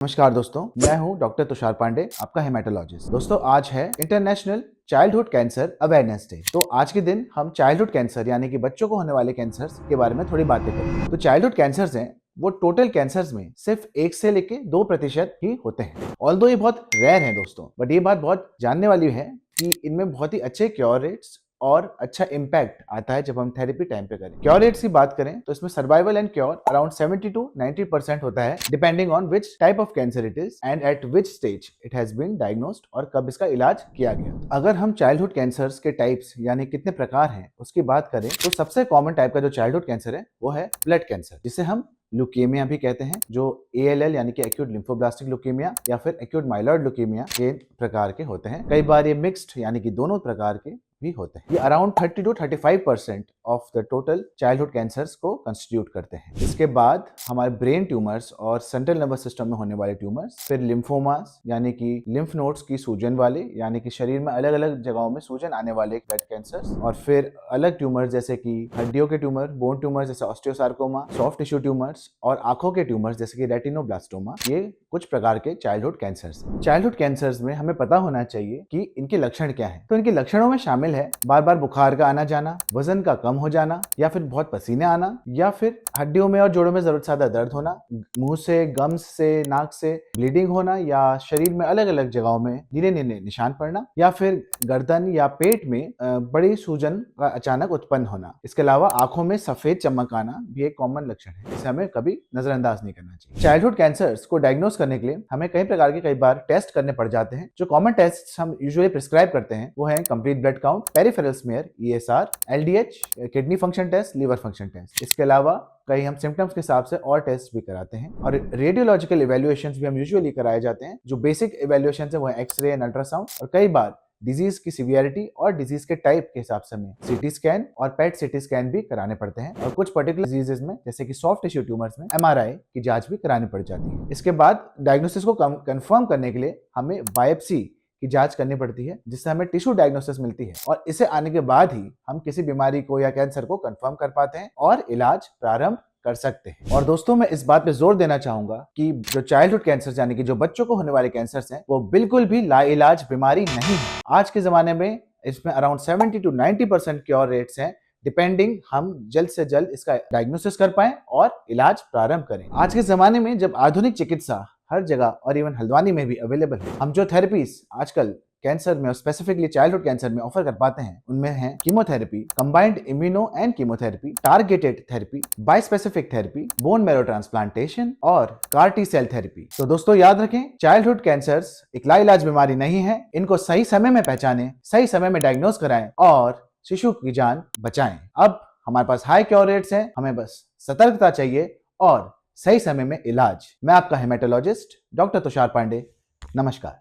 नमस्कार दोस्तों, मैं हूं डॉक्टर तुषार पांडे, आपका हेमेटोलॉजिस्ट। दोस्तों, आज है international childhood cancer awareness day. तो आज के दिन हम चाइल्डहुड कैंसर यानी कि बच्चों को होने वाले कैंसर्स के बारे में थोड़ी बातें करेंगे। तो चाइल्डहुड कैंसर्स हैं वो टोटल कैंसर्स में सिर्फ 1 से लेके 2% ही होते हैं। ऑल्दो ये बहुत रेयर है दोस्तों, बट ये बात बहुत जानने वाली है कि इनमें बहुत ही अच्छे क्योर रेट्स और अच्छा इम्पैक्ट आता है जब हम थेरेपी टाइम पे करें। क्योर रेट्स की बात करें तो इसमें survival and cure around 70 to 90% होता है, depending on which type of cancer it is and at which stage it has been diagnosed और कब इसका इलाज किया गया। अगर हम चाइल्डहुड कैंसर्स के टाइप्स यानी कितने प्रकार हैं उसकी बात करें तो सबसे कॉमन टाइप का जो चाइल्डहुड कैंसर है वो है ब्लड कैंसर, जिसे हम ल्यूकेमिया भी कहते हैं, जो ALL यानी कि एक्यूट लिम्फोब्लास्टिक ल्यूकेमिया या फिर एक्यूट माइलॉइड ल्यूकेमिया के प्रकार के होते हैं। कई बार ये मिक्स्ड यानी कि दोनों प्रकार के भी होते हैं। ये around 30 to 35% of the total childhood cancers को कंस्टिट्यूट करते हैं। इसके बाद हमारे ब्रेन ट्यूमर्स और सेंट्रल नर्वस सिस्टम में होने वाले ट्यूमर्स, फिर लिम्फोमास यानी कि लिम्फ नोड्स की सूजन वाले यानी कि शरीर में अलग अलग जगहों में सूजन आने वाले ब्लड कैंसर्स, और फिर अलग ट्यूमर्स जैसे कि हड्डियों के ट्यूमर, बोन ट्यूमर्स जैसे ऑस्टियोसार्कोमा, सॉफ्ट टिश्यू ट्यूमर्स और आंखों के ट्यूमर्स जैसे कि रेटिनोब्लास्टोमा। ये कुछ प्रकार के चाइल्डहुड कैंसर्स। चाइल्डहुड कैंसर्स में हमें पता होना चाहिए कि इनके लक्षण क्या हैं। तो इनके लक्षणों में शामिल है बार बार बुखार का आना जाना, वजन का कम हो जाना, या फिर बहुत पसीने आना, या फिर हड्डियों में और जोड़ों में जरूरत ज्यादा दर्द होना, मुंह से, गम्स से, नाक से ब्लीडिंग होना, या शरीर में अलग अलग जगहों में नीले नीले निशान पड़ना, या फिर गर्दन या पेट में बड़ी सूजन का अचानक उत्पन्न होना। इसके अलावा आंखों में सफेद चमक आना भी एक कॉमन लक्षण है, इसे हमें कभी नजरअंदाज नहीं करना चाहिए। चाइल्डहुड कैंसर्स को डायग्नोस करने के लिए हमें कई प्रकार के कई बार टेस्ट करने पड़ जाते हैं। जो कॉमन टेस्ट हम यूजुअली प्रिस्क्राइब करते हैं वो है complete blood count, peripheral smear ESR, LDH, kidney function test, liver function test. इसके अलावा कई हम सिम्टम्स के हिसाब से और टेस्ट भी कराते हैं, और रेडियोलॉजिकल इवैल्यूएशंस भी हम यूजुअली कराए जाते हैं। जो बेसिक इवैल्यूएशन है वो है एक्सरे एंड अल्ट्रासाउंड, और कई बार डिजीज की सीवियरिटी और डिजीज के टाइप के हिसाब से हमें CT स्कैन और PET CT स्कैन भी कराने पड़ते हैं, और कुछ पर्टिकुलर डिजीजेस में जैसे कि सॉफ्ट टिश्यू ट्यूमर्स में MRI की जांच भी करानी पड़ जाती है। इसके बाद डायग्नोसिस को कंफर्म करने के लिए हमें बायोप्सी की जांच करनी पड़ती है, जिससे हमें टिश्यू डायग्नोसिस मिलती है, और इसे आने के बाद ही हम किसी बीमारी को या कैंसर को कंफर्म कर पाते हैं और इलाज प्रारंभ कर सकते हैं। और दोस्तों, मैं इस बात पे जोर देना चाहूंगा कि जो चाइल्डहुड कैंसर यानी कि जो बच्चों को होने वाले कैंसर्स हैं वो बिल्कुल भी लाइलाज बीमारी नहीं है। आज के जमाने में इसमें अराउंड 70 to 90% क्योर रेट्स हैं, डिपेंडिंग हम जल्द से जल्द इसका डायग्नोसिस कर पाएं और इलाज प्रारंभ करें। आज के जमाने में जब आधुनिक चिकित्सा हर जगह और इवन हल्द्वानी में भी अवेलेबल है, हम जो थेरेपीज आजकल कैंसर में और स्पेसिफिकली चाइल्डहुड कैंसर में ऑफर कर पाते हैं उनमें है chemotherapy, combined immuno and chemotherapy, targeted therapy, bispecific therapy, bone marrow transplantation और कार टी सेल थेरेपी। तो दोस्तों, याद रखें, चाइल्डहुड कैंसर्स एक लाइलाज बीमारी नहीं है। इनको सही समय में पहचानें, सही समय में डायग्नोज कराएं और शिशु की जान बचाएं। अब हमारे पास हाई क्योर रेट्स हैं, हमें बस सतर्कता चाहिए और सही समय में इलाज। मैं आपका हेमेटोलॉजिस्ट डॉक्टर तुषार पांडे। नमस्कार।